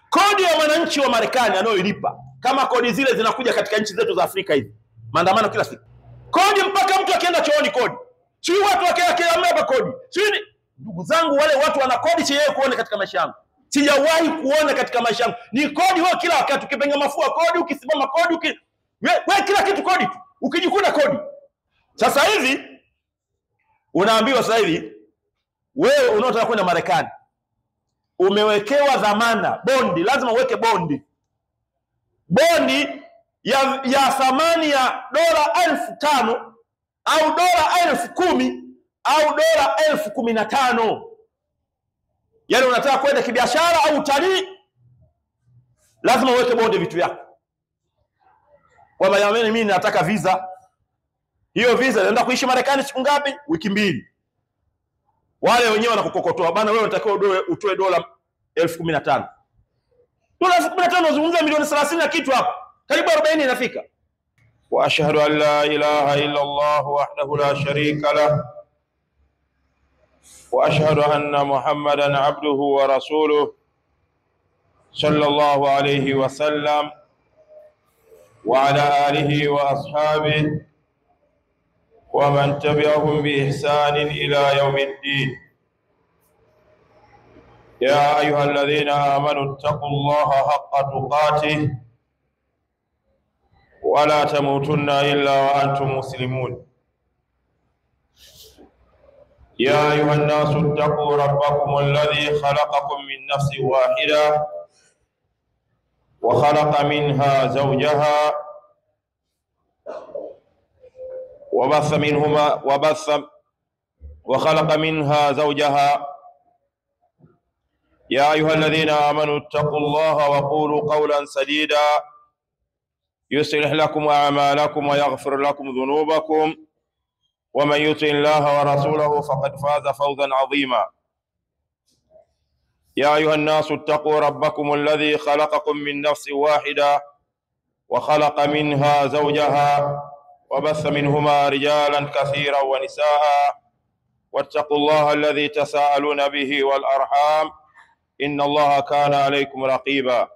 Kodi ya wananchi wa Marekani anayoilipa kama kodi zile zinakuja katika nchi zetu za Afrika hivi. Maandamano kila siku. Kodi mpaka mtu akienda chooni kodi. Sio watu wakiamua kodi. Sio ndugu zangu, wale watu wana kodi sijawahi kuona katika maisha yangu. Sijawahi kuona katika maisha yangu. Ni kodi wao kila wakati, ukipenga mafua kodi, ukisimama kodi, wewe kila kitu kodi tu. Ukijikuta kodi. Sasa hivi unaambiwa sasa hivi wewe unaotaka kwenda Marekani umewekewa dhamana, bondi, lazima uweke bondi. Bondi ya thamani ya $5,000 au $10,000 au $15,000. Yaani unataka kwenda kibiashara au utalii, lazima uweke bondi vitu vyako. Kwa maana mimi nataka visa. Hiyo visa inaenda kuishi Marekani siku ngapi? Wiki 2. Wale wenyewe wanakukokotoa bana, wewe unatakiwa utoe $15,000. $15,000 unazungumza milioni 30 na kitu hapa. Karibu 40 inafika. Wa ashhadu an la ilaha illa Allah wahdahu la sharika lah. Wa ashhadu anna Muhammadan abduhu wa rasuluhu sallallahu alayhi wa sallam wa ala alihi wa ashabihi wa man tabi'ahum bi ihsanin ila yawmiddin. يا أيها الذين آمنوا اتقوا الله حق تقاته ولا تموتن إلا وأنتم مسلمون. يا أيها الناس اتقوا ربكم الذي خلقكم من نفس واحدة وخلق منها زوجها وخلق منها زوجها. يا أيها الذين آمنوا اتقوا الله وقولوا قولا سديدا يصلح لكم أعمالكم ويغفر لكم ذنوبكم ومن يطع الله ورسوله فقد فاز فوزا عظيما. يا أيها الناس اتقوا ربكم الذي خلقكم من نفس واحدة وخلق منها زوجها وبث منهما رجالا كثيرا ونساء واتقوا الله الذي تساءلون به والأرحام إن الله كان عليكم رقيبا.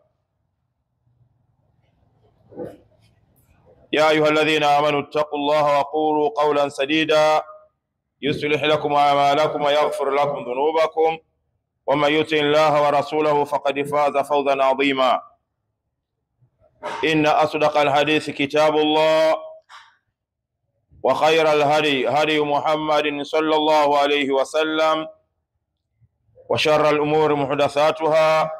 يا أيها الذين آمنوا اتقوا الله وقولوا قولا سديدا يصلح لكم أعمالكم ويغفر لكم ذنوبكم ومن يطع الله ورسوله فقد فاز فوزا عظيما. إن أصدق الحديث كتاب الله وخير الهدي هدي محمد صلى الله عليه وسلم وشر الأمور محدثاتها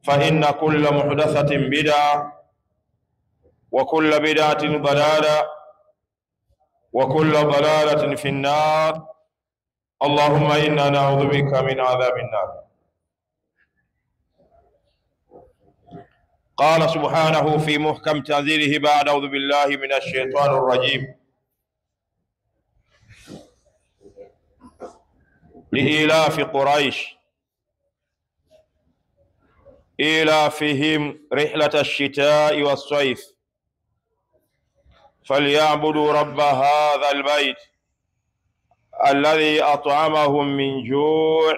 فإن كل محدثة بدعة وكل بدعة ضلالة وكل ضلالة في النار. اللهم إنا نعوذ بك من عذاب النار. قال سبحانه في محكم تنزيله بعد أعوذ بالله من الشيطان الرجيم: لإيلاف قريش إيلافهم رحلة الشتاء والصيف فليعبدوا رب هذا البيت الذي أطعمهم من جوع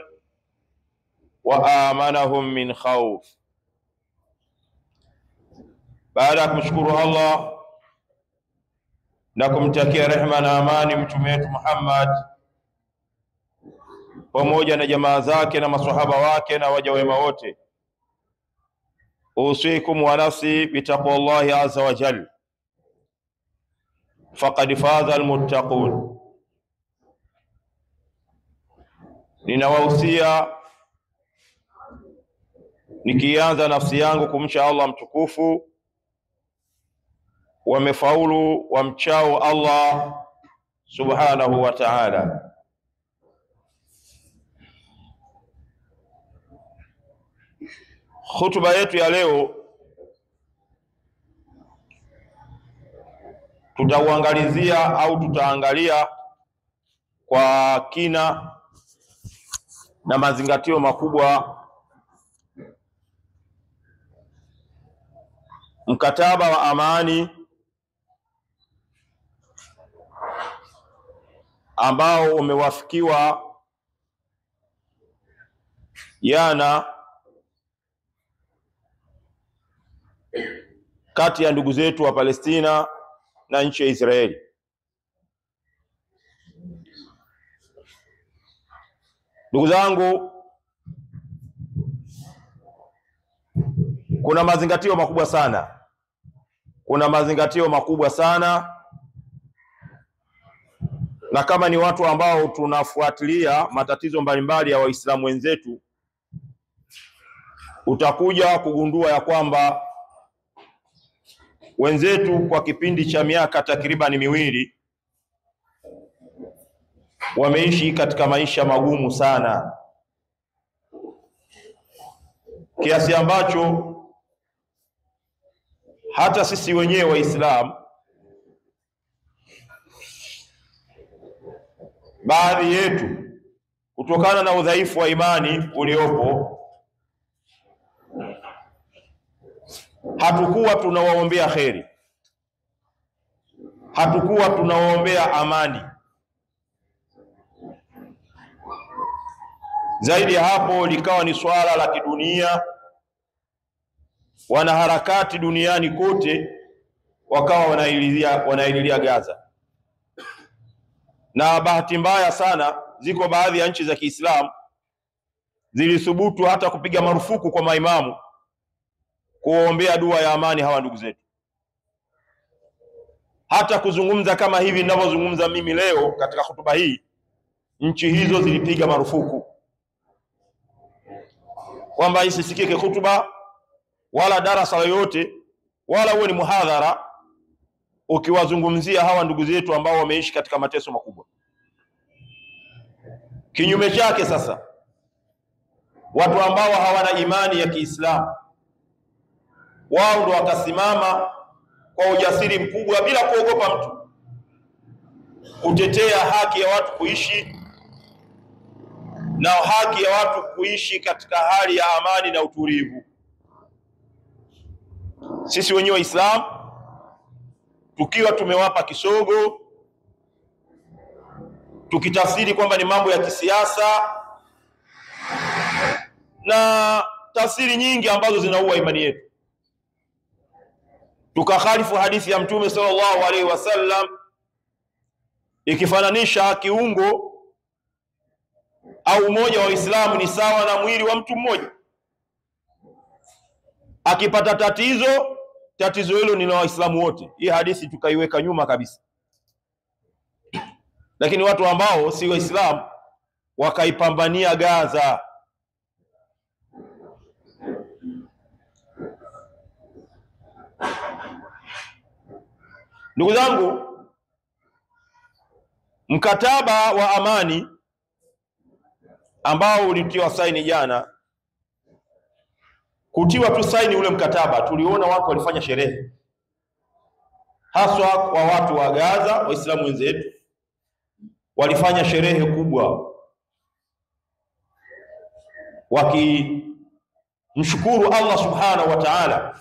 وآمنهم من خوف. Baada ya kumshukuru Allah na kumtakia rehema na amani mtume wetu Muhammad pamoja na jamaa zake na maswahaba wake na waja wema wote, usikum wa nafsi bitaqwallahi azza wa jalla faqad faza almuttaqun. Ninawahusia nikianza nafsi yangu kumcha Allah mtukufu, wamefaulu wamchao Allah subhanahu wa ta'ala. Hutuba yetu ya leo tutaangalia kwa kina na mazingatio makubwa mkataba wa amani ambao umewafikiwa jana kati ya ndugu zetu wa Palestina na nchi ya Israeli. Ndugu zangu, kuna mazingatio makubwa sana. Na kama ni watu ambao tunafuatilia matatizo mbalimbali ya Waislamu wenzetu, utakuja kugundua ya kwamba wenzetu kwa kipindi cha miaka takriban miwili wameishi katika maisha magumu sana, kiasi ambacho hata sisi wenyewe Waislamu, baadhi yetu, kutokana na udhaifu wa imani uliopo, hatukuwa tunawaombea kheri, hatukuwa tunawaombea amani. Zaidi ya hapo, likawa ni swala la kidunia. Wanaharakati duniani kote wakawa wanaililia Gaza, na bahati mbaya sana, ziko baadhi ya nchi za Kiislamu zilisubutu hata kupiga marufuku kwa maimamu kuombea dua ya amani hawa ndugu zetu. Hata kuzungumza kama hivi ninavyozungumza mimi leo katika hotuba hii, nchi hizo zilipiga marufuku kwamba isisikike hotuba wala darasa yoyote wala uwe ni muhadhara ukiwazungumzia hawa ndugu zetu ambao wameishi katika mateso makubwa. Kinyume chake sasa, watu ambao hawana imani ya Kiislamu, wao ndo wakasimama kwa ujasiri mkubwa bila kuogopa mtu kutetea haki ya watu kuishi na haki ya watu kuishi katika hali ya amani na utulivu. Sisi wenyewe Waislamu tukiwa tumewapa kisogo, tukitafsiri kwamba ni mambo ya kisiasa na tafsiri nyingi ambazo zinaua imani yetu, tukakhalifu hadithi ya Mtume sallallahu alaihi wasallam ikifananisha kiungo au umoja wa Uislamu ni sawa na mwili wa mtu mmoja. Akipata tatizo hilo ni la Waislamu wote. Hii hadithi tukaiweka nyuma kabisa, lakini watu ambao si Waislamu wakaipambania Gaza. Ndugu zangu, mkataba wa amani ambao ulitiwa saini jana, kutiwa tu saini ule mkataba, tuliona watu walifanya sherehe, haswa kwa watu wa Gaza, Waislamu wenzetu walifanya sherehe kubwa wakimshukuru Allah subhanahu wa ta'ala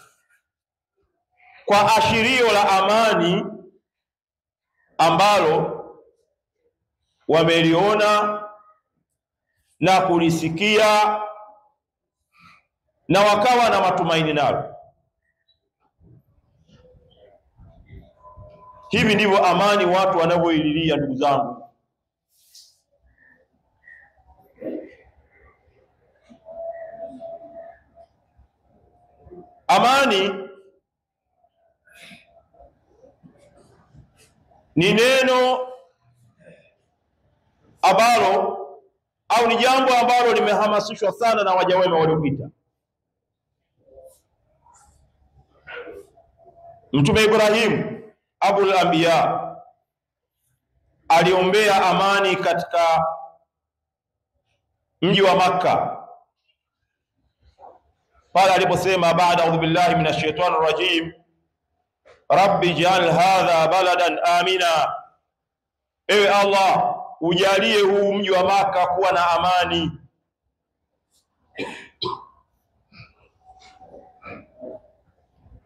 kwa ashirio la amani ambalo wameliona na kulisikia na wakawa na matumaini nalo. Hivi ndivyo amani watu wanavyoililia, ndugu zangu. Amani ni neno ambalo au ni jambo ambalo limehamasishwa sana na waja wema waliopita. Mtume Ibrahim Abul Anbiya aliombea amani katika mji wa Makka pale aliposema, baada a'udhu billahi minash shaitani rajim, rabbi ij'al hadha baladan amina, ewe Allah ujalie huu mji wa Makka kuwa na amani.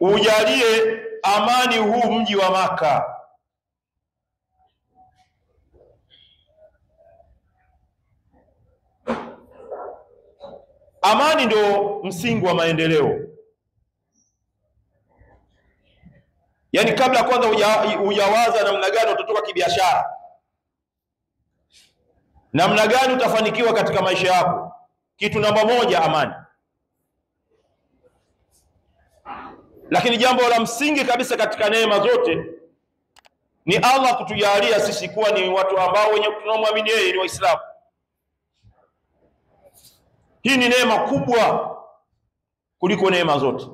Ujalie amani huu mji wa Makka. Amani ndio msingi wa maendeleo. Yaani kabla kwanza hujawaza namna gani utatoka kibiashara, namna gani utafanikiwa katika maisha yako, kitu namba moja amani. Lakini jambo la msingi kabisa katika neema zote ni Allah kutujalia sisi kuwa ni watu ambao wenye tunamwamini yeye, ni Waislamu. Hii ni neema kubwa kuliko neema zote.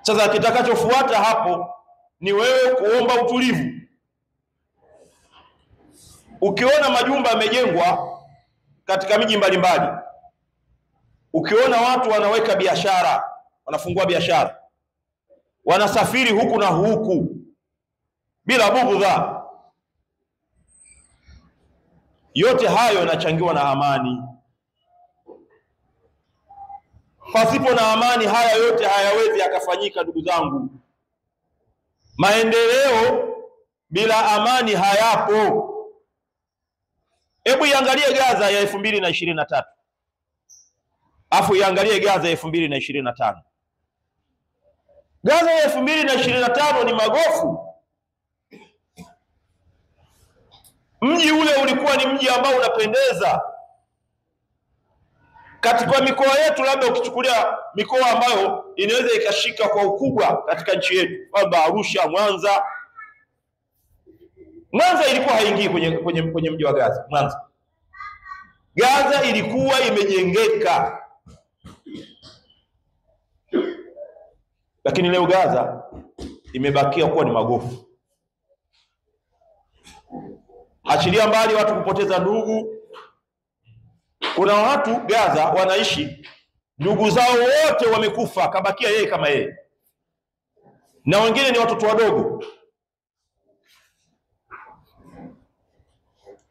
Sasa kitakachofuata hapo ni wewe kuomba utulivu. Ukiona majumba yamejengwa katika miji mbalimbali, ukiona watu wanaweka biashara, wanafungua biashara, wanasafiri huku na huku bila bughdha, yote hayo yanachangiwa na amani. Pasipo na amani haya yote hayawezi yakafanyika, ndugu zangu. Maendeleo bila amani hayapo. Hebu iangalie Gaza ya 2023. Afu iangalie Gaza ya 2025. Gaza ya 2025 ni magofu. Mji ule ulikuwa ni mji ambao unapendeza. Katika mikoa yetu, labda ukichukulia mikoa ambayo inaweza ikashika kwa ukubwa katika nchi yetu, labda Arusha, Mwanza. Mwanza ilikuwa haingii kwenye mji wa Gaza. Gaza ilikuwa imejengeka. Lakini leo Gaza imebakia kuwa ni magofu. Achilia mbali watu kupoteza ndugu. Kuna watu Gaza wanaishi, ndugu zao wote wamekufa, kabakia yeye kama yeye, na wengine ni watoto wadogo.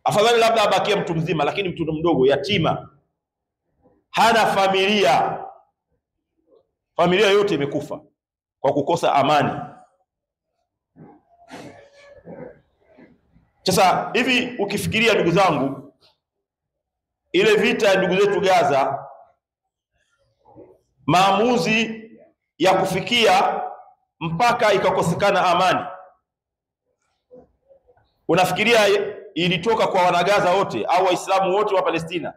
Afadhali labda abakie mtu mzima, lakini mtu mdogo, yatima, hana familia, familia yote imekufa kwa kukosa amani. Sasa hivi ukifikiria, ndugu zangu, ile vita ya ndugu zetu Gaza, maamuzi ya kufikia mpaka ikakosekana amani, unafikiria ilitoka kwa wanagaza wote au Waislamu wote wa Palestina?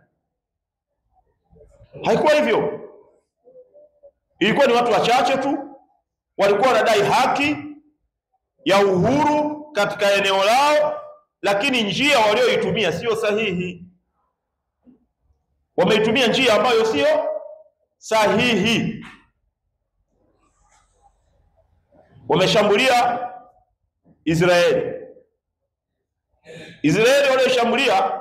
Haikuwa hivyo. Ilikuwa ni watu wachache tu walikuwa wanadai haki ya uhuru katika eneo lao, lakini njia walioitumia sio sahihi. Wameitumia njia ambayo sio sahihi. Wameshambulia Israeli. Israeli walioshambulia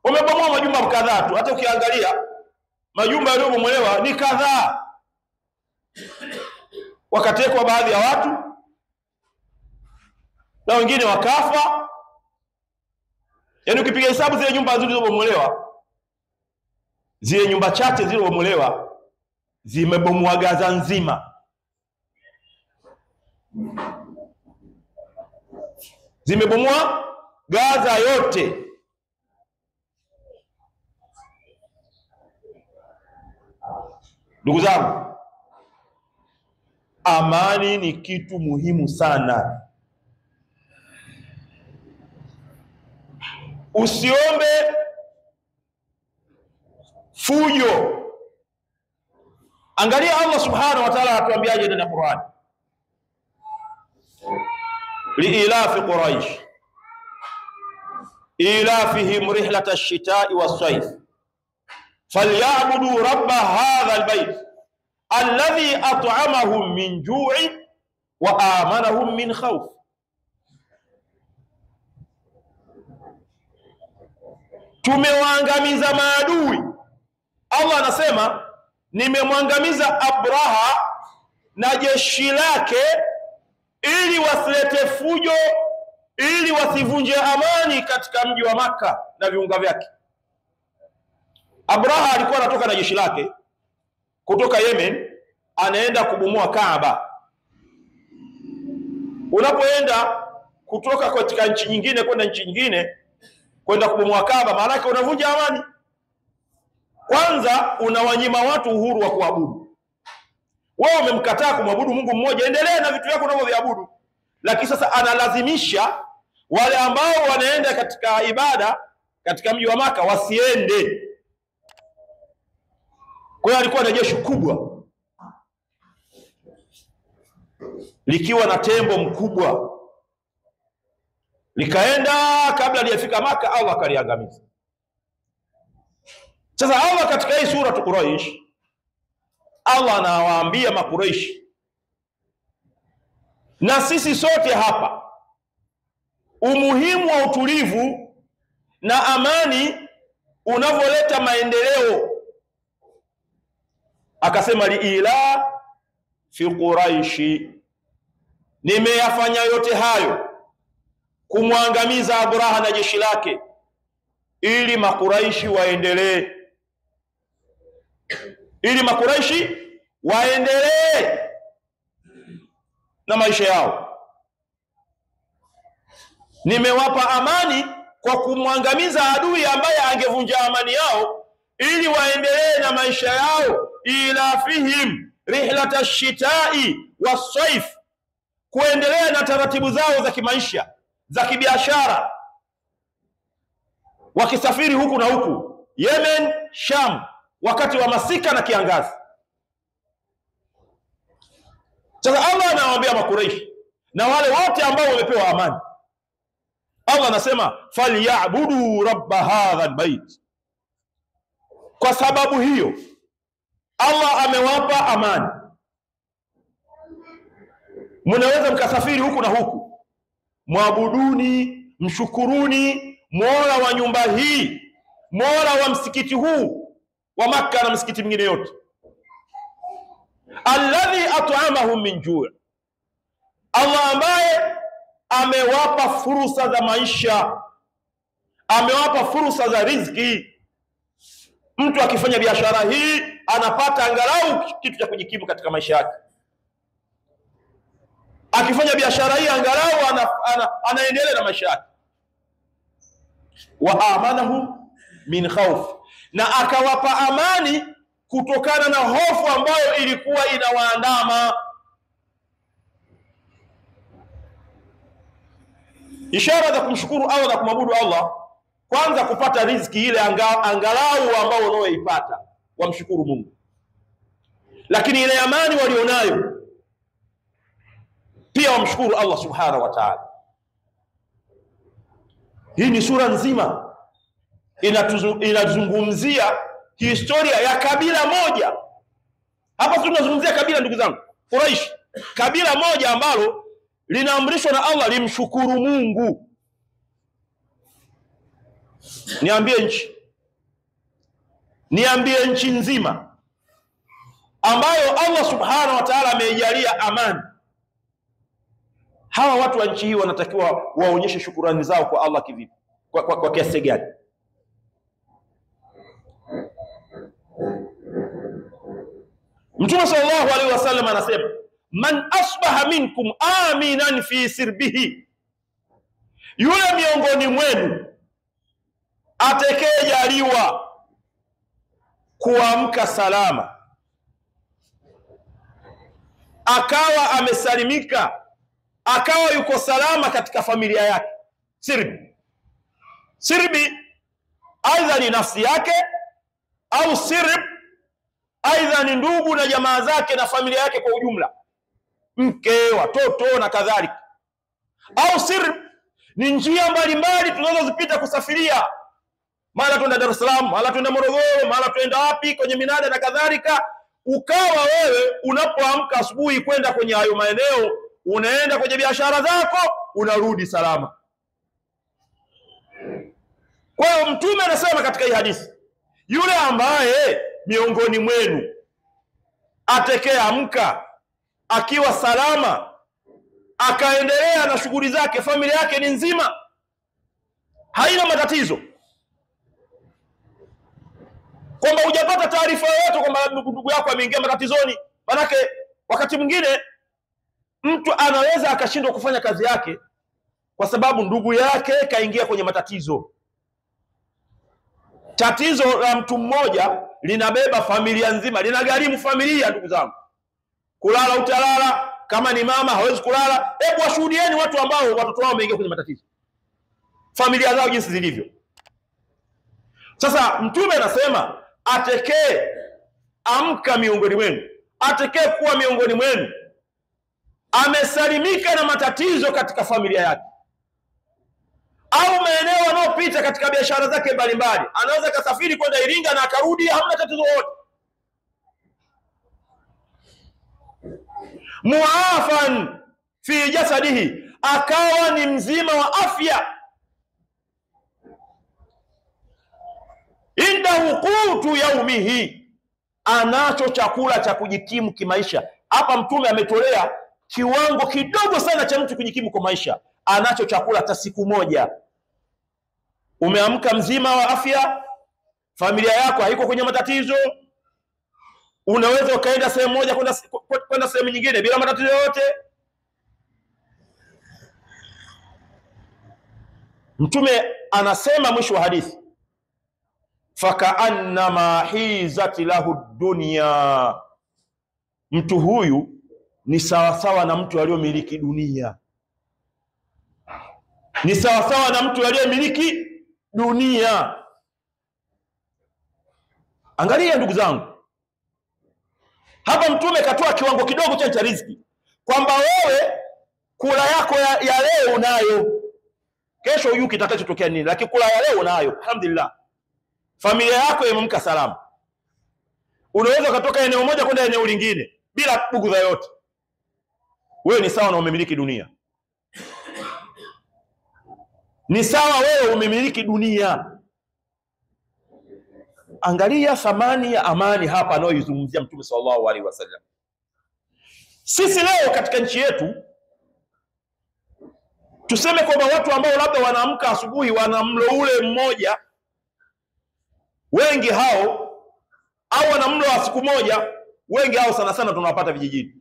wamebomoa majumba kadhaa tu. Hata ukiangalia majumba yaliyobomolewa ni kadhaa. Wakatekwa baadhi ya watu na wengine wakafa. Yaani ukipiga hesabu zile nyumba zilizobomolewa, zile nyumba chache zilizobomolewa zimebomoa Gaza nzima. Zimebomoa Gaza yote. Ndugu zangu, amani ni kitu muhimu sana. Usiombe fujo. Angalia Allah subhanahu wa ta'ala atuambiaje ndani ya Qur'an. Liilafi Quraish ilafihim rihlata ash-shita'i was-sayf falyabudu rabb hadha al-bayt alladhi at'amahum min ju'in wa amanahum min khawf. Tumewaangamiza maadui. Allah anasema nimemwangamiza Abraha na jeshi lake ili wasilete fujo, ili wasivunje amani katika mji wa Makka na viunga vyake. Abraha alikuwa anatoka na jeshi lake kutoka Yemen, anaenda kubomoa Kaaba. Unapoenda kutoka katika nchi nyingine kwenda nchi nyingine kwenda kubomoa Kaaba, maana yake unavunja amani. Kwanza unawanyima watu uhuru wa kuabudu. Wewe umemkataa kumwabudu Mungu mmoja, endelea na vitu vyako unavyoviabudu. Lakini sasa analazimisha wale ambao wanaenda katika ibada katika mji wa Maka wasiende. Kwa hiyo alikuwa na jeshi kubwa likiwa na tembo mkubwa, likaenda kabla hajafika Maka, Allah akaliangamiza. Sasa Allah katika hii sura Quraish, Allah anawaambia Makuraish na sisi sote hapa umuhimu wa utulivu na amani unavyoleta maendeleo. Akasema liila fi Quraishi, nimeyafanya yote hayo kumwangamiza Abraha na jeshi lake ili Makuraishi waendelee, ili Makuraishi waendelee na maisha yao. Nimewapa amani kwa kumwangamiza adui ambaye angevunja amani yao, ili waendelee na maisha yao. Ila fihim rihlata shitai wasaif, kuendelea na taratibu zao za kimaisha, za kibiashara, wakisafiri huku na huku, Yemen, Sham, wakati wa masika na kiangazi. Sasa Allah anawaambia Makuraishi na wale wote ambao wamepewa amani, Allah anasema falyabudu rabb hadha albayt. Kwa sababu hiyo Allah amewapa amani, mnaweza mkasafiri huku na huku, mwabuduni, mshukuruni Mola wa nyumba hii, Mola wa msikiti huu wa Makka na msikiti mingine yote, alladhi at'amahum min ju', Allah ambaye amewapa fursa za maisha, amewapa fursa za riziki. Mtu akifanya biashara hii anapata angalau kitu cha kujikimu katika maisha yake. Akifanya biashara hii angalau anaendelea na maisha yake. Wa amanahum min khawf, na akawapa amani kutokana na hofu ambayo ilikuwa inawaandama. Ishara za kumshukuru Allah na kumwabudu Allah, kwanza kupata riziki ile angalau ambao unaoipata, wamshukuru Mungu. Lakini ile amani walionayo pia wamshukuru Allah subhanahu wa ta'ala. Hii ni sura nzima inazungumzia historia ya kabila moja. Hapa tunazungumzia kabila, ndugu zangu, Quraish, kabila moja ambalo linaamrishwa na Allah limshukuru Mungu. Niambie nchi nzima ambayo Allah subhanahu wa ta'ala ameijalia amani, hawa watu wa nchi hii wanatakiwa waonyeshe shukrani zao kwa Allah kivipi, kwa kiasi gani? Mtume sallallahu alaihi wasallam anasema man asbaha minkum aminan fi sirbihi, yule miongoni mwenu atakayejaliwa kuamka salama, akawa amesalimika, akawa yuko salama katika familia yake. Sirbi aidha ni nafsi yake, au sirb aidha ni ndugu na jamaa zake na familia yake kwa ujumla, mke, watoto na kadhalika. Au sirb ni njia mbalimbali tunazozipita kusafiria, mara tuenda Dar es Salaam, mara tuenda Morogoro, mara tuenda wapi kwenye minada na kadhalika. Ukawa wewe unapoamka asubuhi kwenda kwenye hayo maeneo, unaenda kwenye biashara zako, unarudi salama. Kwa hiyo Mtume anasema katika hii hadithi, yule ambaye miongoni mwenu atakayeamka akiwa salama, akaendelea na shughuli zake, familia yake ni nzima, haina matatizo, kwamba hujapata taarifa yoyote kwamba ndugu yako ameingia matatizoni. Manake wakati mwingine mtu anaweza akashindwa kufanya kazi yake kwa sababu ndugu yake kaingia kwenye matatizo. Tatizo la mtu mmoja linabeba familia nzima, linagharimu familia, ndugu zangu. kulala utalala, kama ni mama hawezi kulala. Hebu washuhudieni watu ambao watoto wao wameingia kwenye matatizo, familia zao jinsi zilivyo. Sasa Mtume anasema atekee amka miongoni mwenu, atekee kuwa miongoni mwenu amesalimika na matatizo katika familia yake au maeneo anayopita katika biashara zake mbalimbali, anaweza kasafiri kwenda Iringa na akarudi hamna tatizo lolote. Muafan fi jasadihi, akawa ni mzima wa afya. Indahu qutu yaumihi, anacho chakula cha kujikimu kimaisha. Hapa Mtume ametolea kiwango kidogo sana cha mtu kujikimu kwa maisha. Anacho chakula cha siku moja. Umeamka mzima wa afya, familia yako haiko kwenye matatizo, unaweza ukaenda sehemu moja kwenda sehemu nyingine bila matatizo yote. Mtume anasema mwisho wa hadithi, fakaannama hizat lahu dunya, mtu huyu ni sawasawa na mtu aliyomiliki dunia, ni sawasawa na mtu aliyemiliki dunia. Angalia ndugu zangu, hapa Mtume katoa kiwango kidogo cha riziki, kwamba wewe kula yako ya leo unayo, kesho hujui kitakachotokea nini, lakini kula ya leo unayo, alhamdulillah. Familia yako imeamka salama, unaweza kutoka eneo moja kwenda eneo lingine bila bugudha yote. Wewe ni sawa na umemiliki dunia, ni sawa wewe umemiliki dunia. Angalia thamani ya amani hapa anayoizungumzia Mtume sallallahu alaihi wasallam. Sisi leo katika nchi yetu tuseme kwamba watu ambao labda wanaamka asubuhi wana mlo ule mmoja, wengi hao, au wana mlo wa siku moja, wengi hao sana sana tunawapata vijijini.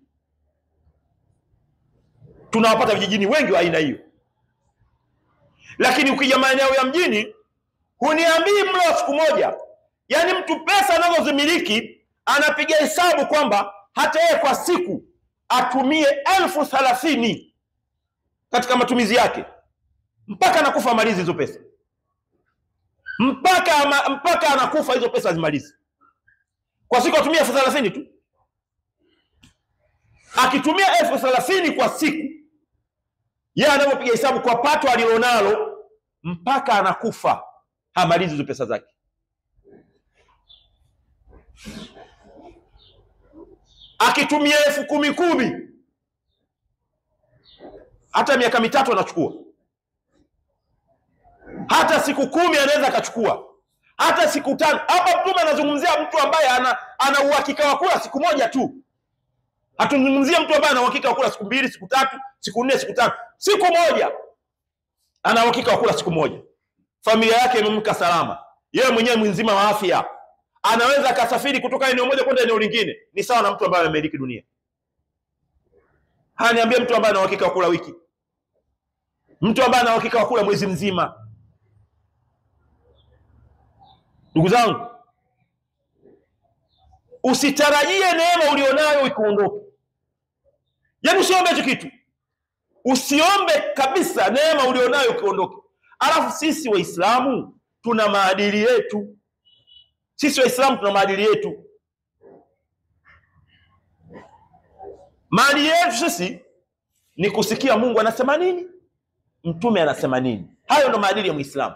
Tunawapata vijijini wengi wa aina hiyo. Lakini ukija maeneo ya mjini, huniambii mlo wa siku moja. Yaani mtu pesa anazozimiliki anapiga hesabu kwamba hata yeye kwa siku atumie 30,000 katika matumizi yake, mpaka anakufa malizi hizo pesa, mpaka anakufa hizo pesa zimalizi. Kwa siku atumia 30,000 tu. Akitumia 30,000 kwa siku, yeye anapopiga hesabu kwa pato alilonalo, mpaka anakufa hamalizi hizo pesa zake. Akitumia 10,000 hata miaka 3 anachukua, hata siku 10 anaweza akachukua, hata siku 5. Hapa Mtume anazungumzia mtu ambaye ana uhakika wa kula siku moja tu. Hatuzungumzia mtu ambaye ana uhakika wa kula siku 2, siku 3, siku 4, siku 5. Siku moja ana uhakika wa kula siku moja, familia yake imemka salama, yeye mwenyewe mzima wa afya, anaweza akasafiri kutoka eneo moja kwenda eneo lingine. Ni sawa na mtu ambaye amemiliki dunia. Niambie mtu ambaye ana uhakika wa kula wiki, mtu ambaye ana uhakika wa kula mwezi mzima. Ndugu zangu, usitarajie neema ulionayo ikuondoke. Yaani usiombe hicho kitu, usiombe kabisa neema ulionayo ikuondoke. Alafu sisi Waislamu tuna maadili yetu. Sisi Waislamu tuna maadili yetu. Maadili yetu sisi ni kusikia Mungu anasema nini, Mtume anasema nini. Hayo ndo maadili ya Muislamu.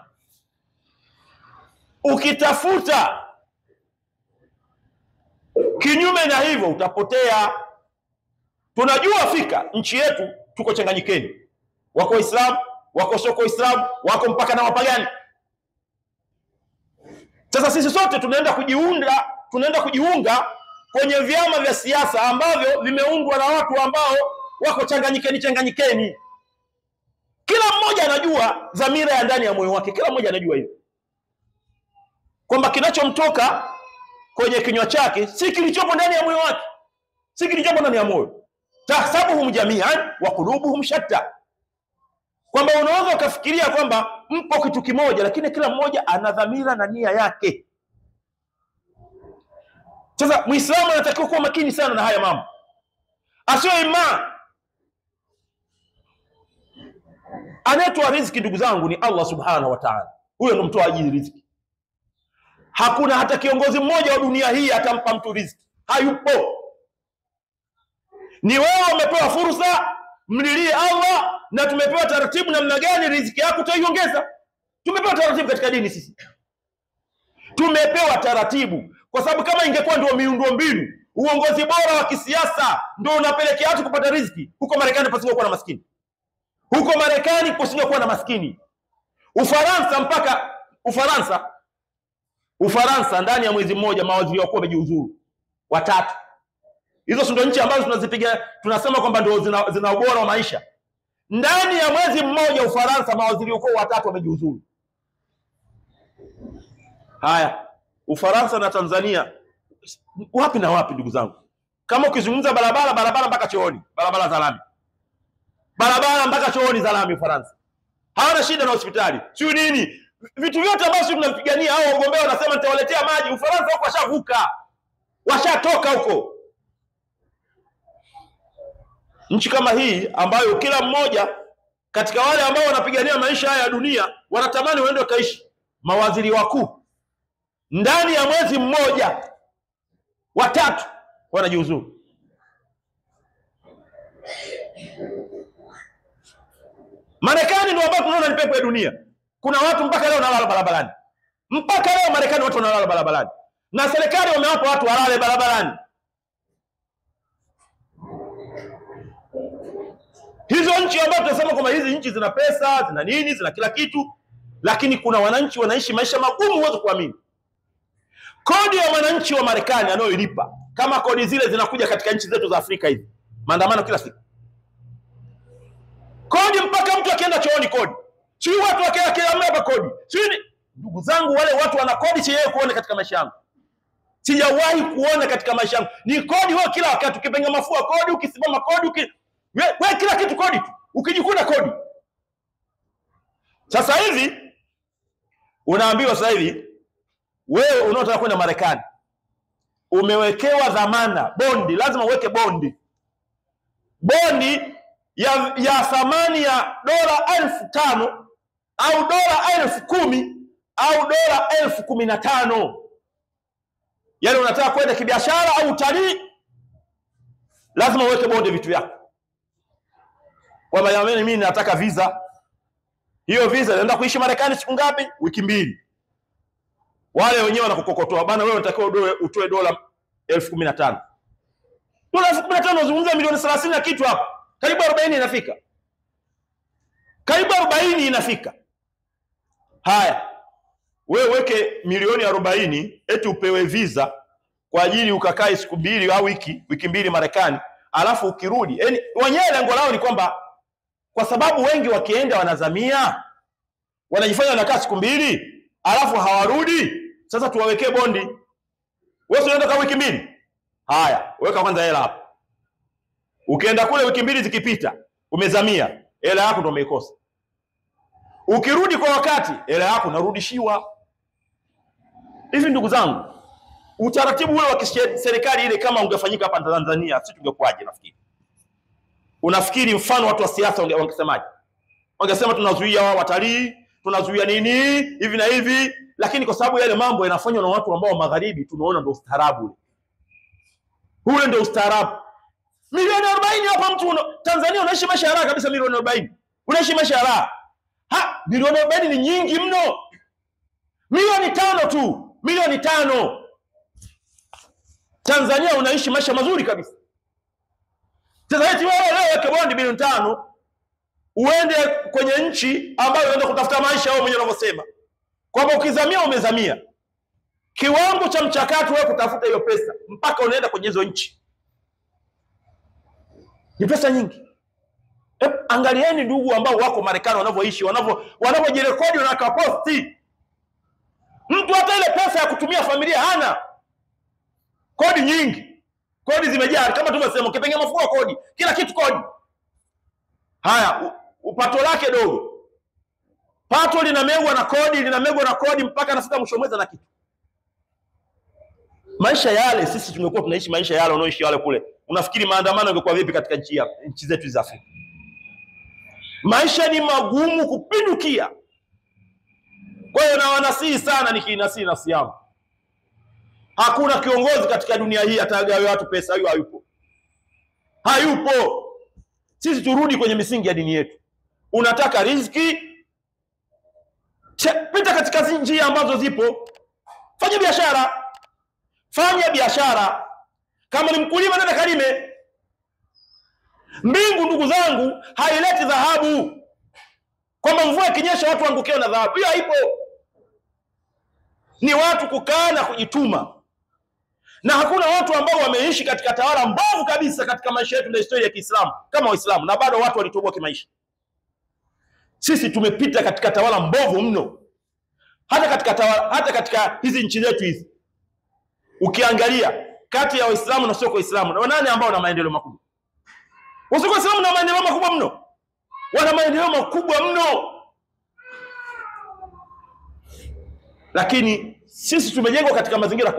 Ukitafuta kinyume na hivyo utapotea. Tunajua fika nchi yetu tuko changanyikeni, wako Waislamu, wako soko Waislamu, wako mpaka na wapagani. Sasa sisi sote tunaenda kujiunga kwenye vyama vya siasa ambavyo vimeundwa na watu ambao wako changanyikeni. Kila mmoja anajua dhamira ya ndani ya moyo wake, kila mmoja anajua hivyo, kwamba kinachomtoka kwenye kinywa chake si kilichopo ndani ya moyo wake, si kilichopo ndani ya moyo. Tahsabuhum jami'an wa qulubuhum shatta, kwamba unaweza ukafikiria kwamba mpo kitu kimoja, lakini kila mmoja ana dhamira na nia yake. Sasa Muislamu anatakiwa kuwa makini sana na haya mambo. asiwe imam. Anayetoa riziki ndugu zangu ni Allah subhanahu wa ta'ala. Huyo ndo mtoaji riziki. Hakuna hata kiongozi mmoja wa dunia hii atampa mtu riziki, hayupo. Ni wewe umepewa fursa, mlilie Allah, na tumepewa taratibu namna gani riziki yako utaiongeza. Tumepewa taratibu katika dini sisi. Tumepewa taratibu kwa sababu kama ingekuwa ndio miundombinu, uongozi bora wa kisiasa ndio unapelekea watu kupata riziki, huko Marekani pasingekuwa na maskini. Huko Marekani pasingekuwa na maskini. Ufaransa ndani ya mwezi mmoja mawaziri wao wamejiuzuru watatu. Hizo ndio nchi ambazo tunazipiga, tunasema kwamba ndio zina ubora wa maisha. Ndani ya mwezi mmoja Ufaransa mawaziri wao watatu wamejiuzuru. Haya, Ufaransa na Tanzania wapi na wapi ndugu zangu? Kama ukizungumza barabara mpaka chooni, barabara za lami. Barabara mpaka chooni za lami Ufaransa. Hawana shida na hospitali. Sio nini? Vitu vyote ambavyo tunapigania hao wagombea wanasema nitawaletea maji. Ufaransa huko washavuka. Washatoka huko. Nchi kama hii ambayo kila mmoja katika wale ambao wanapigania maisha haya ya dunia wanatamani waende wakaishi, mawaziri wakuu ndani ya mwezi mmoja watatu wanajiuzuru. Marekani ndio ambao tunaona ni pepo ya dunia. Kuna watu mpaka leo wanalala barabarani. Mpaka leo Marekani watu wanalala barabarani. Na serikali wamewapa watu walale barabarani. Hizo nchi ambazo tunasema kwamba hizi nchi zina pesa, zina nini, zina kila kitu, lakini kuna wananchi wanaishi maisha magumu huwezi kuamini. Kodi ya wananchi wa Marekani anayoilipa, kama kodi zile zinakuja katika nchi zetu za Afrika hivi. Maandamano kila siku. Kodi mpaka mtu akienda chooni kodi. Si watu wakiamua hapa kodi. Si ndugu zangu wale watu wana kodi siye kuona katika maisha yangu. Sijawahi kuona katika maisha yangu. Ni kodi wewe kila wakati, ukipenga mafua kodi, ukisimama kodi, wewe kila kitu kodi tu. Ukijikuna kodi. Sasa hivi unaambiwa sasa hivi wewe unaotaka kwenda Marekani umewekewa dhamana, bondi, lazima uweke bondi. Bondi ya thamani ya $5,000 au $10,000 au $15,000. Yaani unataka kwenda kibiashara au utalii, lazima uweke bondi vitu vyako. Kwa maana mimi nataka visa. Hiyo visa inaenda kuishi Marekani siku ngapi? Wiki 2. Wale wenyewe wanakukokotoa, bana wewe unatakiwa utoe $15,000. $15,000 unazungumza milioni 30 na kitu hapa. Karibu 40 inafika. Karibu 40 inafika. Haya. Wewe weke milioni 40 eti upewe visa kwa ajili ukakae siku 2 au wiki 2 Marekani, alafu ukirudi. Yaani wenyewe lengo lao ni kwamba kwa sababu wengi wakienda wanazamia, wanajifanya wanakaa siku 2, alafu hawarudi. Sasa tuwawekee bondi. Wewe unaenda kwa wiki 2. Haya, weka kwanza hela hapo. Ukienda kule wiki 2 zikipita, umezamia, hela yako ndio umeikosa. Ukirudi kwa wakati, hela yako unarudishiwa. Hivi ndugu zangu, utaratibu ule wa serikali ile kama ungefanyika hapa Tanzania, sisi tungekuaje nafikiri? Unafikiri mfano watu wa siasa wangesemaje? Wangesema tunazuia watalii, tunazuia nini, hivi na hivi, lakini kwa sababu yale mambo yanafanywa na watu ambao magharibi, tunaona ndio ustaarabu. Ule ndio ustaarabu. Milioni 40 hapa mtu Tanzania unaishi maisha ya raha kabisa. Milioni 40 unaishi maisha ya raha. Milioni 40 ni nyingi mno. Milioni 5 tu, milioni 5 Tanzania unaishi maisha mazuri kabisa. Sasa eti wewe leo weke bondi milioni 5 uende kwenye nchi ambayo unaenda kutafuta maisha wewe mwenyewe unavyosema. Kwamba ukizamia umezamia. Kiwango cha mchakato wewe kutafuta hiyo pesa mpaka unaenda kwenye hizo nchi ni pesa nyingi. Angalieni ndugu ambao wako Marekani wanavyoishi, wanavyojirekodi na wakaposti. Mtu hata ile pesa ya kutumia familia hana. Kodi nyingi. Kodi zimejaa kama tumesema, ukipenga mafua kodi, kila kitu kodi. Haya, upato lake dogo. Pato linamegwa na kodi mpaka anafika mwisho mwezi na kitu. Maisha yale sisi tumekuwa tunaishi maisha yale wanaoishi wale kule unafikiri maandamano yangekuwa vipi katika nchi zetu za Afrika? Maisha ni magumu kupindukia. Kwa hiyo na wanasihi sana, nikinasihi nafsi yangu, hakuna kiongozi katika dunia hii atagawa watu pesa. Hiyo hayupo. Sisi turudi kwenye misingi ya dini yetu. Unataka riziki, pita katika njia ambazo zipo. Fanya biashara. Kama ni mkulima, nenda kalime. Mbingu, ndugu zangu, haileti dhahabu kwamba mvua ikinyesha watu waangukiwa na dhahabu. Hiyo haipo. Ni watu kukaa na kujituma. Na hakuna watu ambao wameishi katika tawala mbovu kabisa katika maisha yetu na historia ya Kiislamu kama Waislamu, na bado watu walitoboa kimaisha. Sisi tumepita katika tawala mbovu mno. Hata katika hizi nchi zetu hizi, ukiangalia kati ya Waislamu na sio Waislamu, na nani ambao wana maendeleo makubwa? Wasio Waislamu na maendeleo makubwa mno. Wana maendeleo makubwa mno. Lakini sisi tumejengwa katika mazingira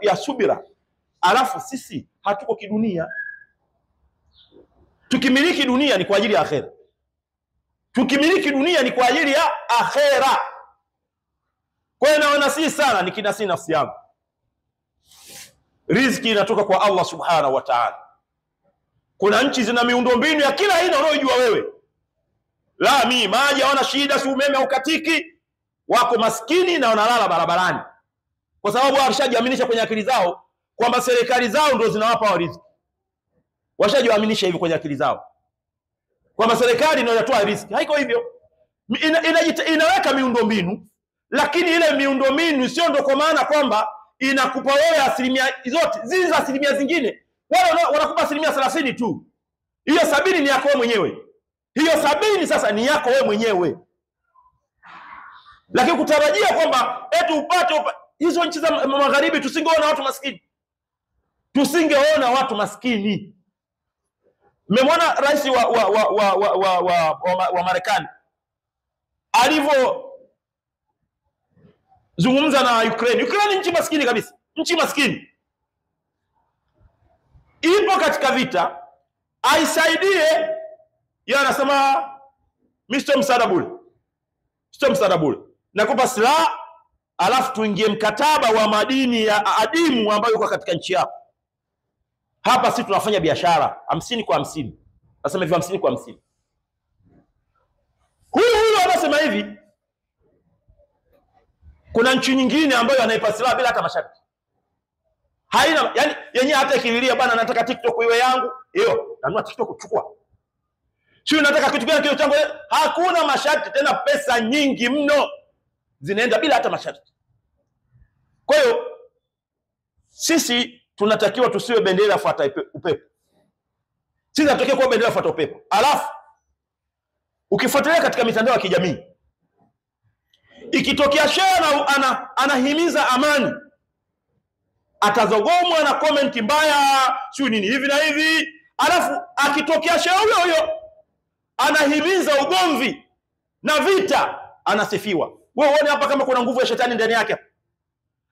ya subira. Alafu sisi hatuko kidunia. Tukimiliki dunia ni kwa ajili ya akhera. Kwa hiyo naona si sana, nikinasi nafsi yangu, riziki inatoka kwa Allah subhanahu wa ta'ala. Kuna nchi zina miundombinu ya kila aina unayojua wewe. Lami, maji hawana shida, si umeme ukatiki. Wako maskini na wanalala barabarani, kwa sababu washajiaminisha kwenye akili zao kwamba serikali zao ndio zinawapa riziki. Washajiaminisha hivi kwenye akili zao kwamba serikali ndio inatoa riziki. Haiko hivyo. Inaweka miundombinu, lakini ile miundombinu sio ndio kwa maana kwamba inakupa wewe asilimia zote. Zile asilimia zingine wale wanakupa asilimia 30 tu. Hiyo 70 ni yako wewe mwenyewe. Hiyo 70 sasa ni yako wewe mwenyewe. Lakini kutarajia kwamba eti upate hizo nchi za magharibi, tusingeona watu maskini. Mmemwona rais wa Marekani alivyo zungumza na Ukraine. Ukraine nchi maskini kabisa, nchi maskini. Ipo katika vita, aisaidie. Yeye anasema Mr. Msaada bure. Nakupa silaha, alafu tuingie mkataba wa madini ya adimu ambayo yuko katika nchi yako. Hapa sisi tunafanya biashara 50 kwa 50. Nasema hivi 50 kwa 50. Huyu anasema hivi. Kuna nchi nyingine ambayo anaipa silaha bila hata masharti. Haina, yani yenyewe hata ikililia bwana nataka TikTok iwe yangu, hiyo nanua TikTok kuchukua. Sio nataka kitu gani kile changu, hakuna masharti tena, pesa nyingi mno zinaenda bila hata masharti. Kwa hiyo sisi tunatakiwa tusiwe bendera fuata upepo. Sisi tunatakiwa kuwa bendera fuata upepo. Alafu ukifuatilia katika mitandao ya kijamii, ikitokea shehe anahimiza amani, atazogomwa na comment mbaya, sio nini hivi na hivi. Alafu akitokea shehe huyo anahimiza ugomvi na vita, anasifiwa. Wewe uone hapa kama kuna nguvu ya shetani ndani yake.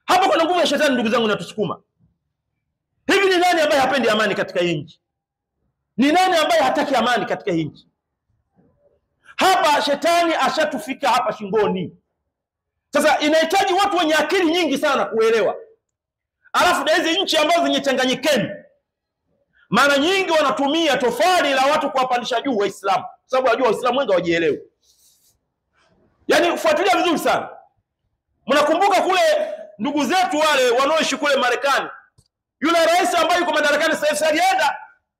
Hapa kuna nguvu ya shetani, ndugu zangu, inatusukuma. Hivi ni nani ambaye hapendi amani katika nchi? Ni nani ambaye hataki amani katika nchi? Hapa shetani ashatufika hapa shingoni. Sasa inahitaji watu wenye akili nyingi sana kuelewa. Alafu na hizi nchi ambazo zenye changanyikeni, mara nyingi wanatumia tofali la watu kuwapandisha juu Waislamu, sababu wajua Waislamu wengi hawajielewi. Yaani fuatilia vizuri sana. Mnakumbuka kule ndugu zetu wale wanaoishi kule Marekani, yule rais ambaye yuko madarakani sasa alienda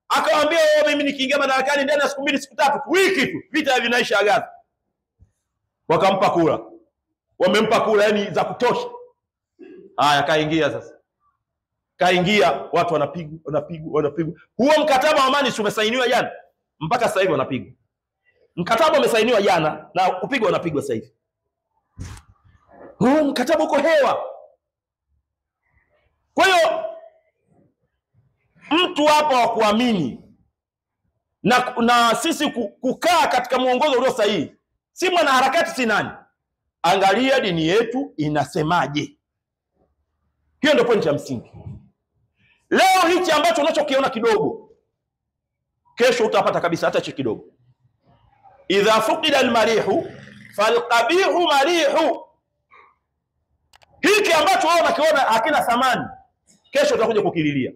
akawaambia mimi nikiingia madarakani ndani ya siku 2 siku 3 wiki tu vita vinaisha Gaza. Wakampa kura. Wamempa kura yani za kutosha. Haya kaingia sasa. Kaingia, watu wanapigwa. Huo mkataba wa amani umesainiwa jana. Mpaka sasa hivi wanapigwa. Mkataba umesainiwa jana na kupigwa wanapigwa sasa hivi. Huo mkataba uko hewa. Kwa hiyo mtu hapa wa kuamini na sisi kukaa katika muongozo ulio sahihi, si mwana harakati, si nani. Angalia dini yetu inasemaje. Hiyo ndio point ya msingi. Leo leo hichi ambacho unachokiona kidogo, kesho utapata kabisa hata hicho kidogo. Idha fuqida almarihu falqabihu marihu. Hiki ambacho wewe unakiona hakina thamani, kesho utakuja kukililia.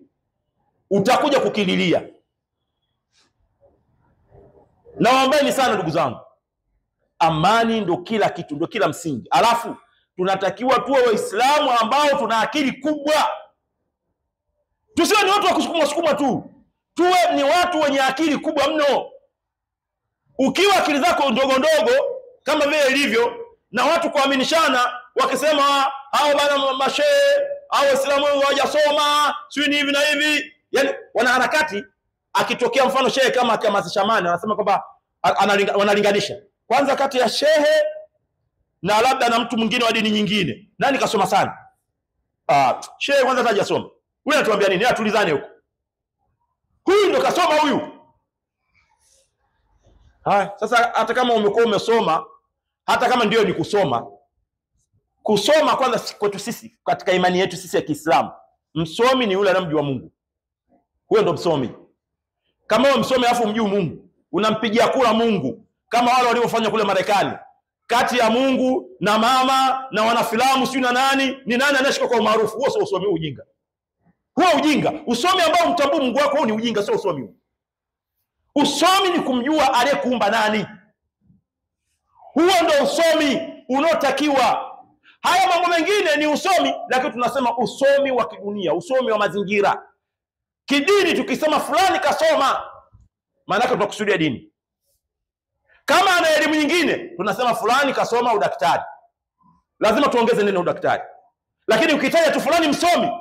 Utakuja kukililia. Naombeeni sana ndugu zangu, amani ndio kila kitu, ndio kila msingi. Alafu tunatakiwa tuwe Waislamu ambao tuna akili kubwa. Tusiwe ni watu wa kusukuma tu. Tuwe ni watu wenye akili kubwa mno. Ukiwa akili zako ndogo ndogo kama vile ilivyo, na watu kuaminishana wakisema hao bana mashehe au Waislamu hawajasoma, sio hivi na hivi. Yaani wana harakati, akitokea mfano shehe kama akihamasisha amani, anasema kwamba wanalinganisha kwanza kati ya shehe na labda na mtu mwingine wa dini nyingine. Nani kasoma sana? Shehe kwanza hajasoma. Huyu anatuambia nini? Atulizane huko. Huyu ndo kasoma huyu. Sasa hata kama umekuwa umesoma, hata kama ndio ni kusoma kwanza kwetu sisi katika imani yetu sisi ya Kiislamu, msomi ni yule anamjua Mungu. Huyo ndo msomi. Kama wewe msomi afu umjui Mungu, unampigia kura Mungu kama wale waliofanya kule Marekani, kati ya Mungu na mama na wanafilamu sio na nani, ni nani anashika kwa umaarufu? Huo sio usomi, ujinga. Huo ujinga. Usomi ambao mtambua Mungu wako, huo ni ujinga, sio usomi. Usomi ni kumjua aliyekuumba nani. Huo ndio usomi unaotakiwa. Haya mambo mengine ni usomi, lakini tunasema usomi wa kidunia, usomi wa mazingira. Kidini tukisema fulani kasoma, maana yake tunakusudia dini. Kama ana elimu nyingine, tunasema fulani kasoma udaktari. Lazima tuongeze neno udaktari. Lakini ukitaja tu fulani msomi,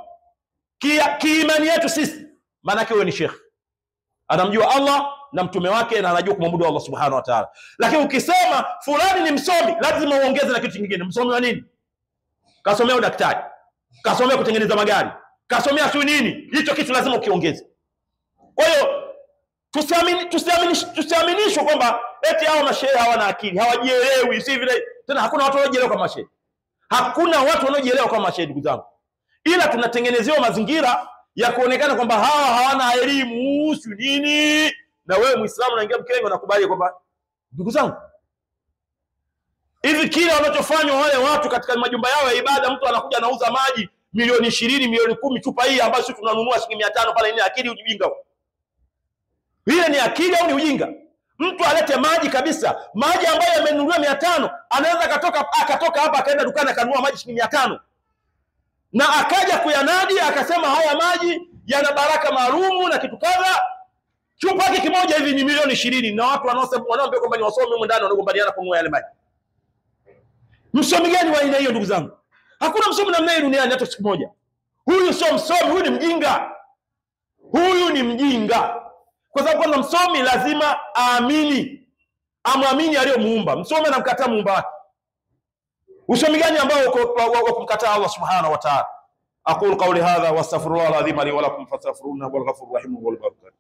kiimani yetu sisi, maana yake huyo ni sheikh. Anamjua Allah na mtume wake na anajua kumwabudu Allah subhanahu wa ta'ala. Lakini ukisema fulani ni msomi, lazima uongeze na kitu kingine. Msomi wa nini? Kasomea udaktari, kasomea kutengeneza magari, kasomea sio nini. Hicho kitu lazima ukiongeze. Kwa hiyo tusiaminishwe kwamba eti hao mashehe hawana akili, hawajielewi, si vile. Tena hakuna watu wanaojielewa kama mashehe. Hakuna watu wanaojielewa kama mashehe ndugu zangu. Ila tunatengenezewa mazingira ya kuonekana kwamba hawa hawana elimu, si nini. Na wewe Muislamu unaingia mkengo na kubali kwamba ndugu zangu, hivi kile wanachofanywa wale watu katika majumba yao ya ibada, mtu anakuja anauza maji milioni 20, milioni 10 chupa hii ambayo sisi tunanunua shilingi 500 pale, ni akili ujinga? Ile ni akili au ni ujinga? Mtu alete maji kabisa, maji ambayo yamenunuliwa 500, anaweza akatoka hapa akaenda dukani akanunua maji shilingi 500. Na akaja kuyanadi akasema haya maji yana baraka maalumu na kitu kadha. Chupa hiki kimoja hivi ni milioni 20, na watu wanaoambia kwamba ni wasomi huko ndani wanagombaniana kununua yale maji. Msomi gani wa aina hiyo ndugu zangu? Hakuna msomi namna hiyo duniani hata siku moja. Huyu sio msomi, huyu ni mjinga. Huyu ni mjinga. Kwa sababu kwanza msomi lazima aamini, amwamini aliyomuumba. Msomi anamkataa muumba wake. Usomi gani ambao uko kumkataa Allah subhanahu wa ta'ala? Aqulu qawli hadha wa astaghfirullah alazim li wa lakum fastaghfiruhu wal ghafurur rahim wal barakatuh.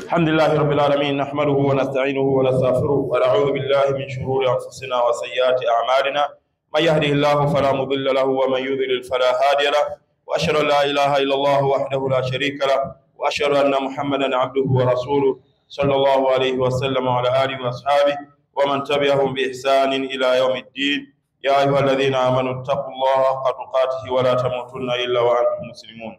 Alhamdulillahi rabbil alamin, nahmaduhu wa nasta'inuhu wa nastaghfiruhu wa na'udhu billahi min shururi anfusina wa sayyiati a'malina. Man yahdihillahu fala mudilla lahu wa man yudlil fala hadiya lahu. Wa ashhadu an la ilaha illa Allah wahdahu la sharika lahu wa ashhadu anna Muhammadan 'abduhu wa rasuluhu sallallahu alayhi wa sallam wa ala alihi wa ashabihi wa man tabi'ahum bi ihsanin ila yawmiddin. Ya ayyuhalladhina amanu taqullaha haqqa tuqatih wa la tamutunna illa wa antum muslimun.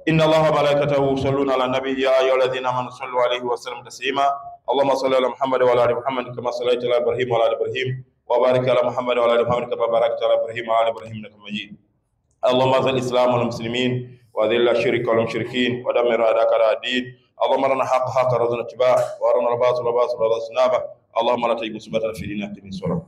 Inna Allaha wa malaikatahu yusalluna ala nabiy ya ayyuhalladhina amanu sallu alayhi wa sallimu taslima. Allahumma salli ala Muhammad wa ala ali Muhammad kama sallaita ala Ibrahim wa ala ali Ibrahim wa barik ala Muhammad wa ala ali Muhammad kama barakta ala Ibrahim wa ala ali Ibrahim innaka Majid. Allahumma zil islam wal muslimin wa dhil ash-shirka wal mushrikin wa dammir a'daka ad-din. Allahumma arina haqqa haqqan warzuqna ittiba'ahu wa arina al-batila batilan warzuqna ijtinabah. Allahumma la taj'al musibatan fi dinina min sulh.